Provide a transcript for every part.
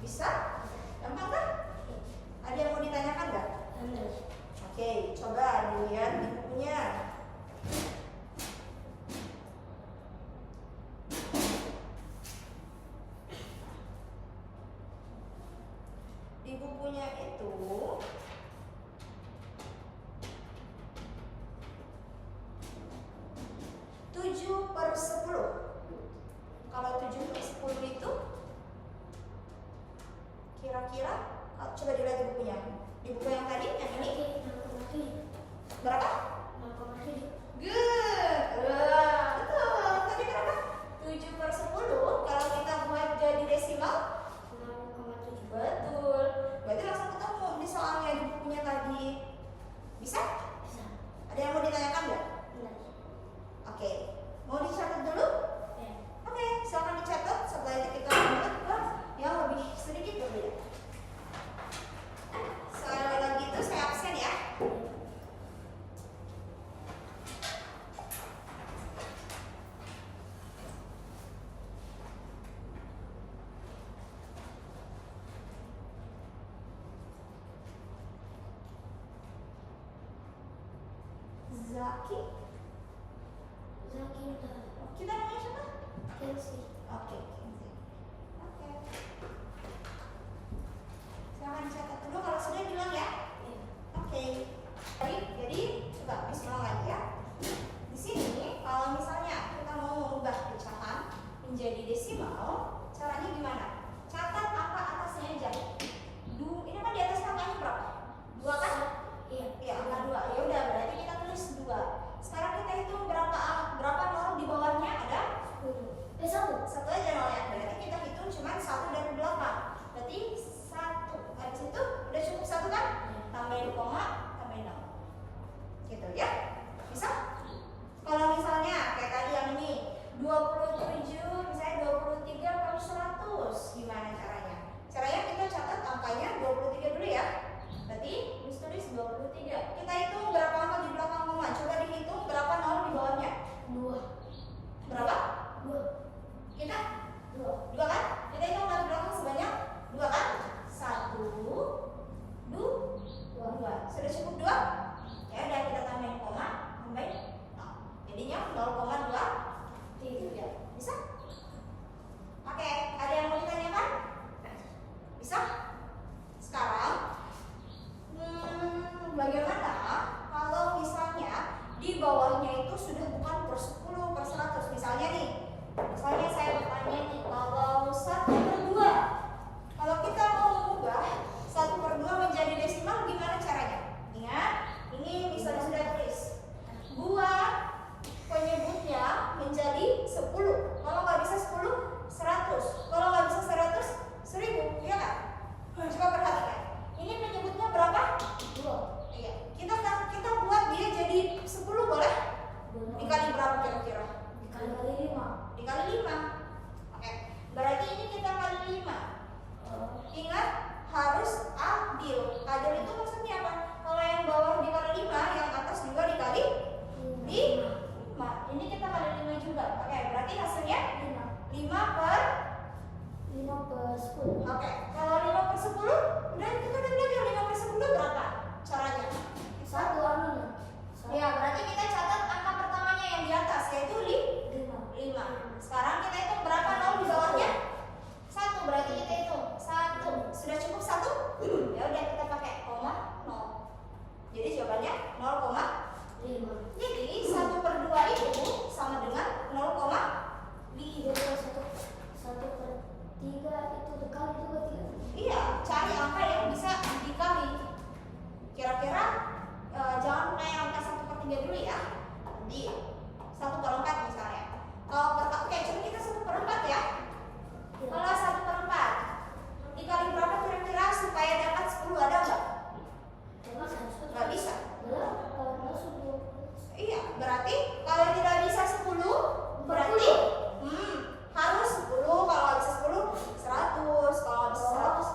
Bisa? Gampang kan? Ada yang mau ditanyakan nggak? Oke, coba dilihat di bukunya. Di bukunya itu tujuh per 10. Kalau 7/10 itu kira-kira, coba dilihat di bukunya. Di buku yang tadi, yang ini berapa? 0,7. Good. Betul. Tadi berapa? 7/10. Kalau kita buat jadi desimal 0,7. betul. Berarti langsung ketemu di soalnya di bukunya tadi. Bisa? Bisa. Ada yang mau ditanyakan nggak? Benar. Oke. Mau dicatat dulu? Ya. Oke, silakan dicatat. Setelah itu kita lanjut ke yang lebih sedikit berbeda. Sekali lagi itu saya absen ya. Zaki, Zaki udah. kita namanya siapa? Kenzi. Oke, Kenzi. Oke. Silahkan dicatat dulu kalau sudah bilang ya. Ya. Oke. Jadi coba Miss ulang lagi ya. Di sini kalau misalnya kita mau mengubah pecahan menjadi desimal, caranya gimana? Catat angka atasnya aja. Ini kan di atas angkanya berapa? 2 kan? Iya. Iya, angka 2. Ya udah, berarti kita tulis 2. Sekarang kita hitung berapa nol di bawahnya ada? 10. 1. Satu aja nolnya. Berarti kita hitung cuma 1 dari 8. Berarti 1. Habis itu udah cukup 1 kan? Tambahin koma, tambahin 0. Gitu ya. Bisa? Kalau misalnya kayak tadi yang ini 27, misalnya 23 per 100. Gimana caranya? Caranya kita catat angkanya 23 dulu ya. Berarti tulis 23. Kita hitung berapa angka di belakang koma. Coba dihitung berapa nol di bawahnya. 2. Berapa? 2. Kita 2. 2 kan? Kita hitung nol di belakang sebanyak 2 kan? 1, 2. Sudah cukup 2? Ya udah kita tambahin koma, tambahin 0. Jadinya 0,23. Bisa? Oke, ada yang mau ditanyakan? Bisa? Sekarang bagaimana kalau misalnya di bawahnya itu sudah bukan per 10 per 100. Misalnya nih, misalnya saya bertanya nih, kalau 1/2, kalau kita mau mengubah 1/2 menjadi desimal gimana caranya? Ingat, ini misalnya sudah tulis buat penyebutnya menjadi 10. Kalau nggak bisa 10, 100. Kalau nggak bisa 100, 1000, ya kan? Coba perhatikan. Ini penyebutnya berapa? 2. Iya. Kita buat dia jadi 10 boleh? Dikali berapa kira-kira? Dikali 5. Dikali 5. Oke. Berarti ini kita kali 5. Ingat, harus adil. Adil itu maksudnya apa? Kalau yang bawah dikali 5, yang atas juga dikali 5. Ini kita kali 5 juga. Oke, berarti hasilnya 5 per 10. Oke, kalau 5/10, udah kita udah belajar 5/10 berapa caranya? 1 anunya. Ya, berarti kita catat angka pertamanya yang di atas, yaitu 5. Sekarang kita hitung berapa nol di bawahnya? 1, berarti kita hitung 1. Sudah cukup 1? Ya udah kita pakai koma 0. Jadi jawabannya 0,5. Jadi 1/2 itu sama dengan 0,5. 1/3 itu dikali juga 3. Iya, cari angka yang bisa dikali. Kira-kira jangan pakai angka 1/3 dulu ya. Nanti 1/4 misalnya. Kalau oke, coba kita 1/4 ya. Kalau 1/4 dikali berapa kira-kira supaya dapat 10, ada nggak? Nggak bisa. Iya, berarti kalau tidak bisa 10, berarti harus 10. Kalau nggak bisa 10, 100. Kalau nggak bisa 100,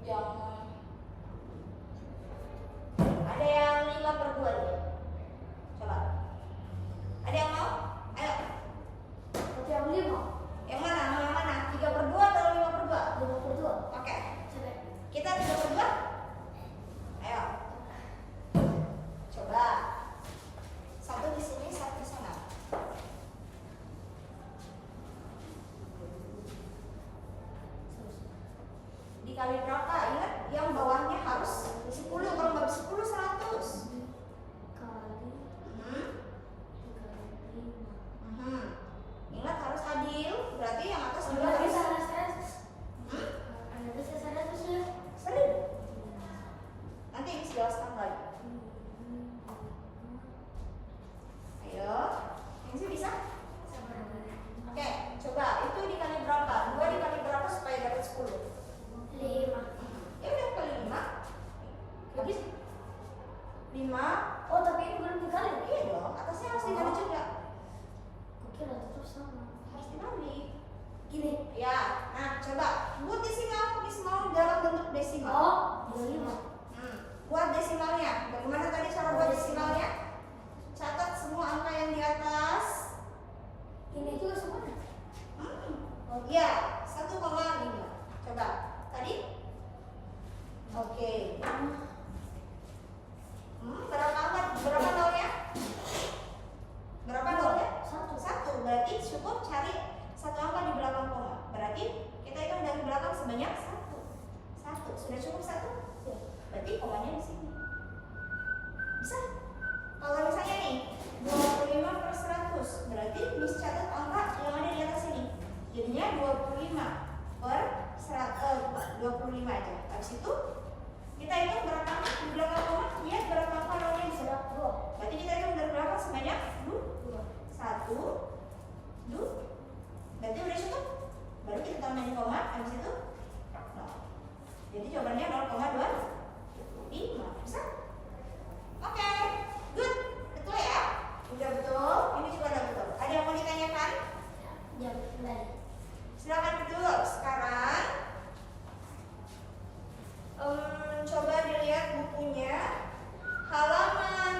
yang ada yang 5/2 nih. Coba. Ada yang mau? Ayo. Berarti yang 5. Yang mana? Mau yang mana? 3/2 atau 5/2? 5/2. Oke. Coba. Kita 3/2. Ayo. Coba. Satu di sini, satu di sana. Dikali berapa? Ingat, yang bawahnya harus 10. Kalau nggak 10, 100. Kali Hmm. 3/5. Ingat harus adil. Berarti yang atas juga Ada harus bisa 100. Hmm? Ada bisa 100 ya. 1000. Nanti jelaskan lagi. Ayo. Yang sih bisa? Oke, coba itu dikali berapa? 2 dikali berapa supaya dapat 10? 5. Ya udah kali 5. Lagi 5. Oh, tapi ini belum dikali. Iya dong, atasnya harus dikali juga. Kukira tetap sama. Harus dibalik. Gini. Ya, nah coba buat desimal dalam bentuk desimal. Oh, 25. Buat desimalnya. Bagaimana tadi cara buat desimalnya? Catat semua angka yang di atas. Ini juga semuanya. Oh iya, 1,5. Coba tadi. Oke. Berapa nolnya? Berapa nolnya? 1. Berarti cukup cari satu angka di belakang koma. Berarti kita hitung dari belakang sebanyak 1. Sudah cukup 1? Ya. Berarti komanya di sini. Bisa? Kalau misalnya nih 25/100, berarti Miss catat angka yang ada di atas ini. Jadinya 25 aja. Habis itu kita hitung berapa angka di belakang koma. Lihat berapa angka nolnya di sini. 2. Berarti kita hitung dari belakang sebanyak 2. 1, 2. Berarti udah cukup. Baru kita tambahin koma. Habis itu 0. Jadi jawabannya 0,25. Bisa? Oke, good. Betul ya? Udah betul. Ini juga udah betul. Ada yang mau ditanyakan? Jam lain. Silakan dulu. Sekarang coba dilihat bukunya halaman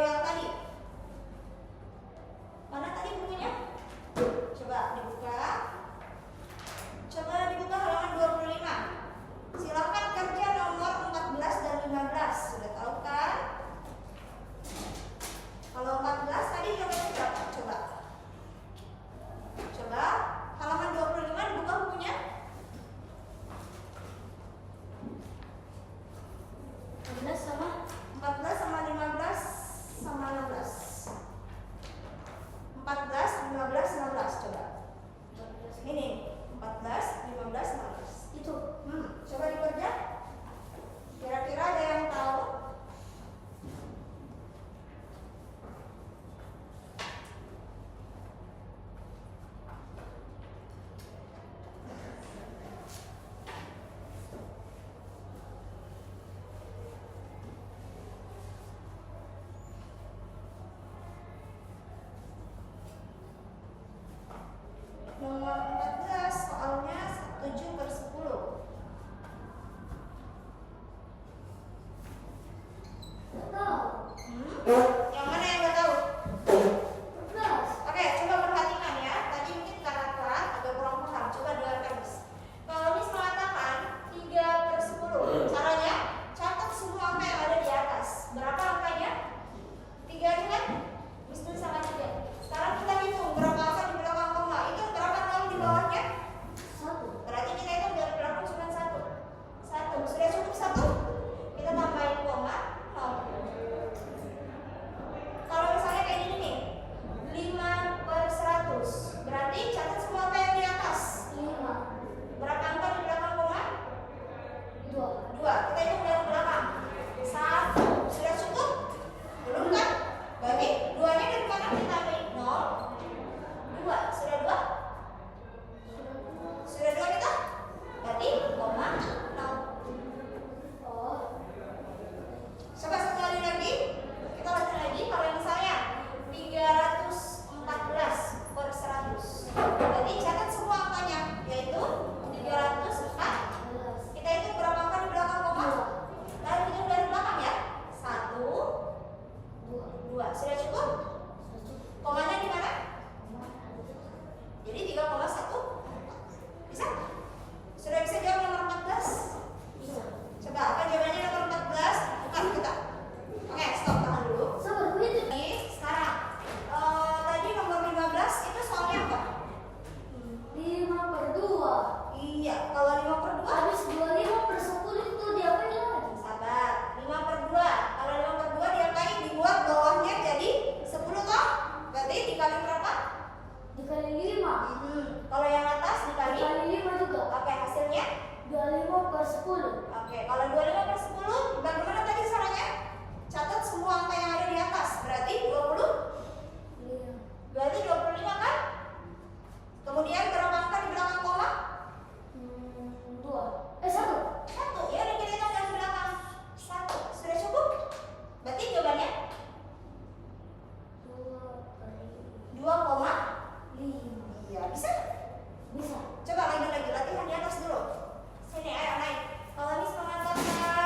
yang tadi. Mana tadi bukunya? Coba dibuka. Coba dibuka halaman 25. Silakan 10. Oke, kalau 25/10, bagaimana tadi caranya? Catat semua angka yang ada di atas. Berarti 20, Iya. berarti 25 kan? Kemudian berapa angka di belakang koma? 2. 1. 1. Ya udah kita hitung dari belakang. 1. Sudah cukup? Berarti jawabannya 2,5. 2/5. Iya, bisa? Bisa. Coba lagi latihan di atas dulu. Sini, ayo naik. Kalau Miss mengatakan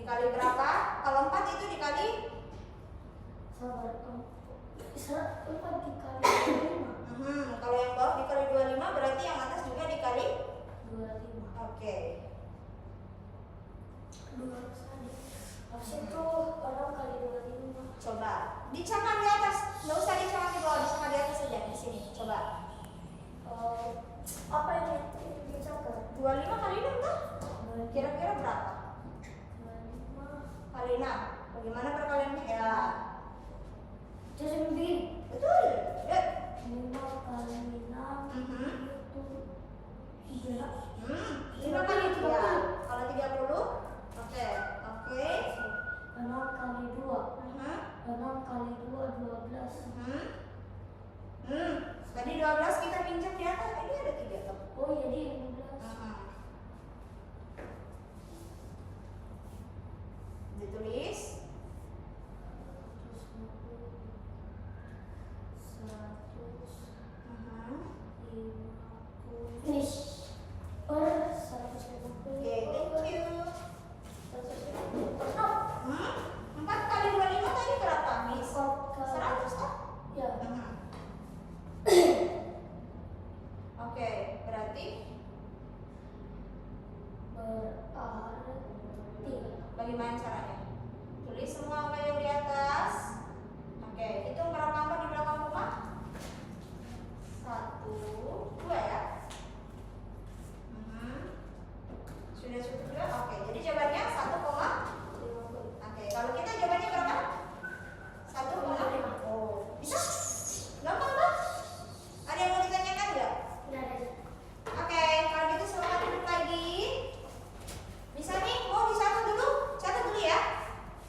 Dikali berapa? Kalau 4 itu dikali Sabar. 4 dikali 5. kalau yang bawah dikali 25 berarti yang atas juga dikali 25. Oke. 2 tadi. Habis itu 6 kali 25. Coba dicatat di atas, nggak usah dicatat di bawah, dicatat di atas saja di sini. Coba. Apa yang dicatat? 25 kali 6 kan? Kira-kira berapa? 25 Kali 6. Bagaimana perkaliannya? Ya. Jadi begini. Betul. Ya. 5 kali 6 itu 3. 5 kali 3. Kalau 30? Oke. 6 kali 2. 6 kali 2 12. Tadi 12 kita pinjam di atas, ini ada 3 tuh. Oh jadi 15. Ditulis 150. Finish. 150. Oke, thank you. 150. 4 kali 25 tadi berapa, Miss? 4 kali 100 kan? ya. Oke, berarti bagaimana caranya? Tulis semua angka yang di atas. Oke, hitung berapa angka di belakang rumah? 1, 2 ya. Sudah cukup juga? Oke, jadi jawabannya 1,50. Oke, kalau kita jawabannya berapa? 1,5. Oh, bisa? Gampang kan? Ada yang mau ditanyakan nggak? Udah ada. Oke, kalau gitu silakan duduk lagi. Bisa nih, mau dicatat dulu? Catat dulu ya.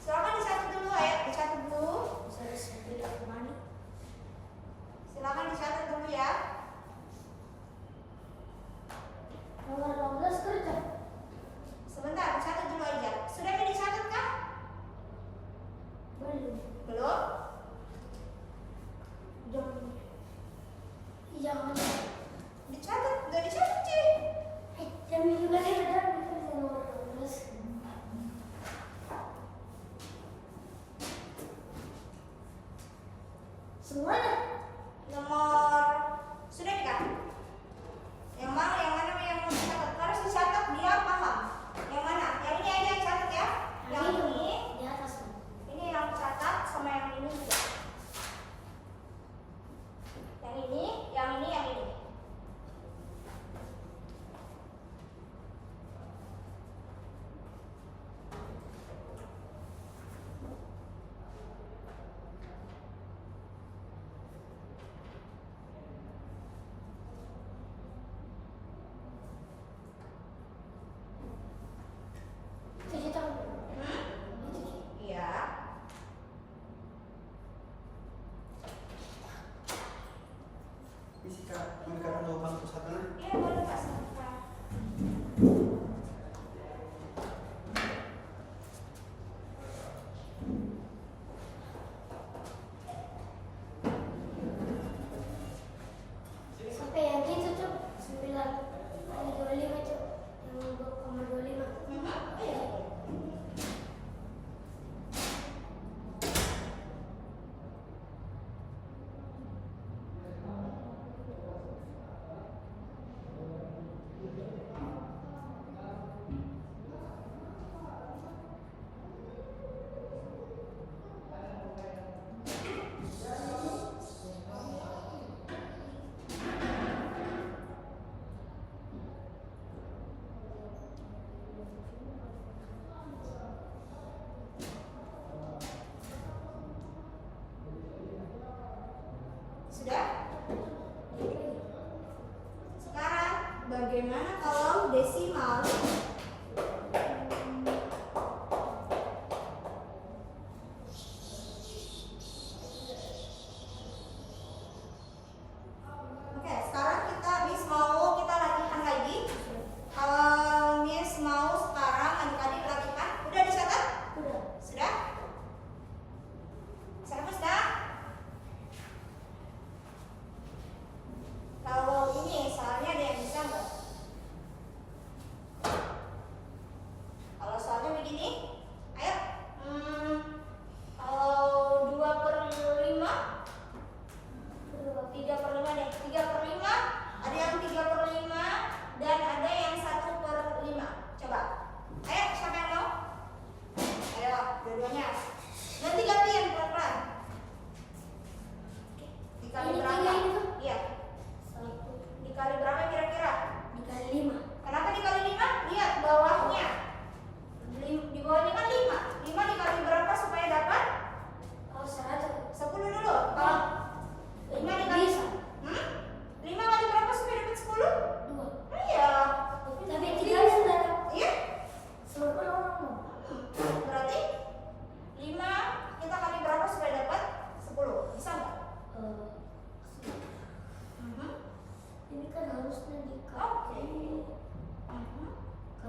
Silakan dicatat dulu, ayo dicatat dulu. Bisa disebut kemana? Silakan dicatat dulu ya. Nomor 12 kerja. Sebentar, dicatat dulu aja. Sudah dicatat kah? Belum. Belum? Jangan. Dicatat, udah dicatat sih. Jam juga nih ada kerja nomor 12. Semuanya. Nomor sudah kan? Yang mana yang mau dicatat? Harus dicatat biar paham. Yang mana? Yang ini aja yang catat ya. Yang ini, Di atas. ini yang catat sama yang ini juga. Yang ini, yang ini, yang ini.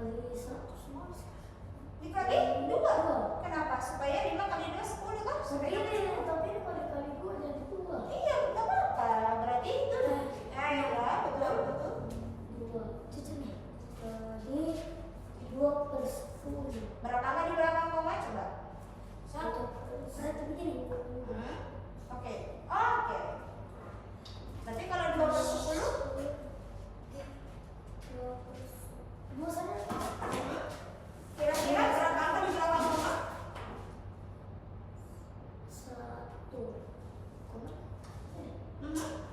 kali 100 mas. Dikali 2. Kenapa? Supaya 5 kali 2 10 kan? Tapi ini kali-kali gue jadi 2. Iya, nggak apa-apa. Berarti itu. Ya, betul. 2. Cucu nih. Jadi 2/10. Berapa angka di belakang koma coba? 1 begini. Oke. Oke. Berarti kalau 2/10 2 sana. kira-kira berapa angka di belakang koma? 1.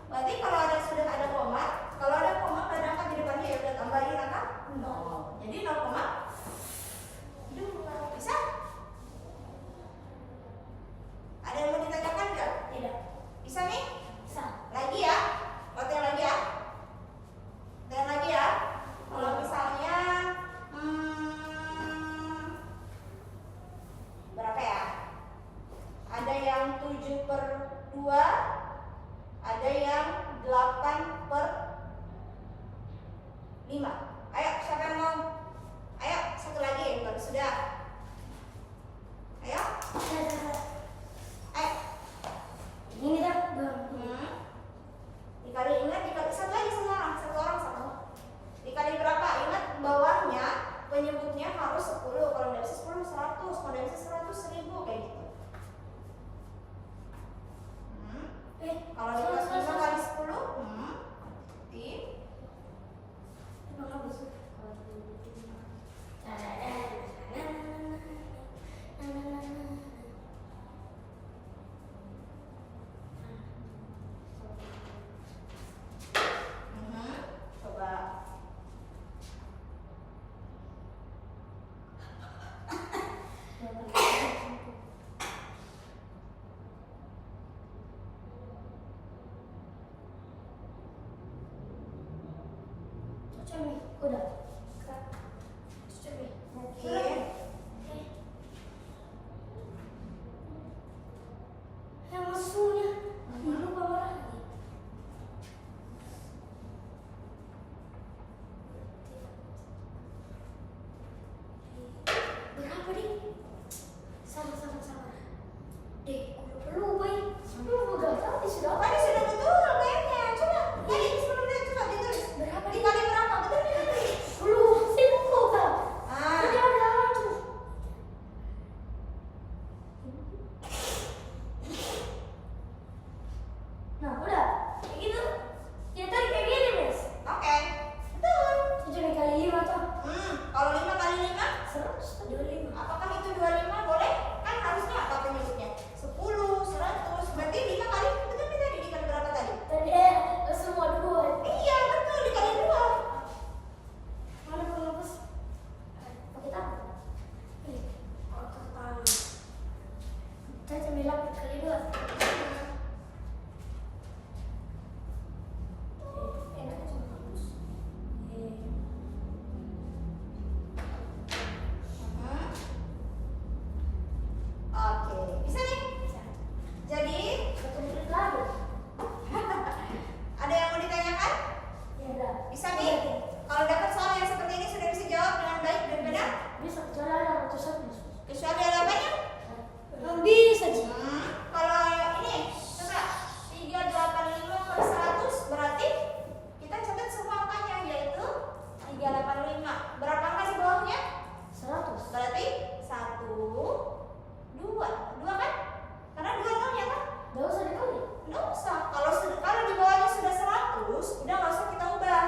Berarti kalau sudah ada koma, kalau ada koma ada angka di depannya ya udah tambahin angka 0. Jadi 0,2. Bisa? Ada yang mau ditanyakan nggak? Tidak. Bisa nih? Bisa. Lagi ya? Latihan lagi ya? Dan lagi ya? Kalau misalnya berapa ya? Ada yang 7/2, ada yang 8/5. Ayo, siapa yang mau? Ayo, satu lagi baru sudah. Ayo. Ayo. Ini dah. Dikali ingat, dikali satu lagi satu orang satu. Dikali berapa? Ingat bawahnya penyebutnya harus 10. Kalau nggak bisa 10 100, kalau nggak bisa 100 1000 kayak gitu. Kalau dikali 5 kali 10, di coba. Cucu nih. Udah. Cucu nih. Mungkin Yang masuknya. Lupa marah lagi. Berapa nih? Sabar. Deh, lupa ini. Lu udah tahu sudah. tadi sudah betul kayaknya. Coba tadi sebelumnya coba ditulis. Berapa nih? Dikali berapa? Betul tadi. Lu sibuk kan? Ah. Tadi ada tuh. Nah, udah. Kayak gitu. Ya tadi kayak gini, Mas. Oke. Betul. 7 kali 5 tuh. Kalau 5 kali 5, 100 25. apakah itu 25 boleh? Kan harusnya apa penyebutnya? 10, 100. Berarti 5 kali betul nih tadi dikali berapa tadi? Tadi semua 2. Iya, betul dikali 2. Mana penghapus? Pakai tangan. Ini. Pakai tangan. Saya cemilan kali 2. Enak cuma hapus. Oke, bisa nih? Bisa. Jadi, 1 menit lagi. ada yang mau ditanyakan? Ya udah. Bisa nih? Kalau dapat soal yang seperti ini sudah bisa jawab dengan baik dan benar? Bisa kecuali ada ratusan. Kecuali ada apanya? Bisa sih. Kalau ini, coba 385/100 berarti kita catat semua angkanya yaitu 385. Berapa angka di bawahnya? 100. Berarti 1, 2 kan? Karena 2 nolnya kan? Gak usah dikali. Nggak usah. Kalau di bawahnya sudah 100, udah nggak usah kita ubah.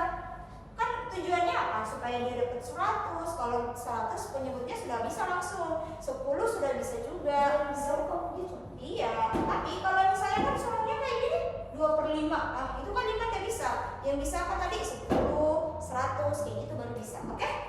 Kan tujuannya apa? Supaya dia dapat 100. Kalau 100 penyebutnya sudah bisa langsung. 10 sudah bisa juga. Gitu. Iya, tapi kalau misalnya kan soalnya kayak gini 2/5, itu kan 5 nggak bisa. Yang bisa apa tadi? 10, 100, kayak gitu baru bisa. Oke?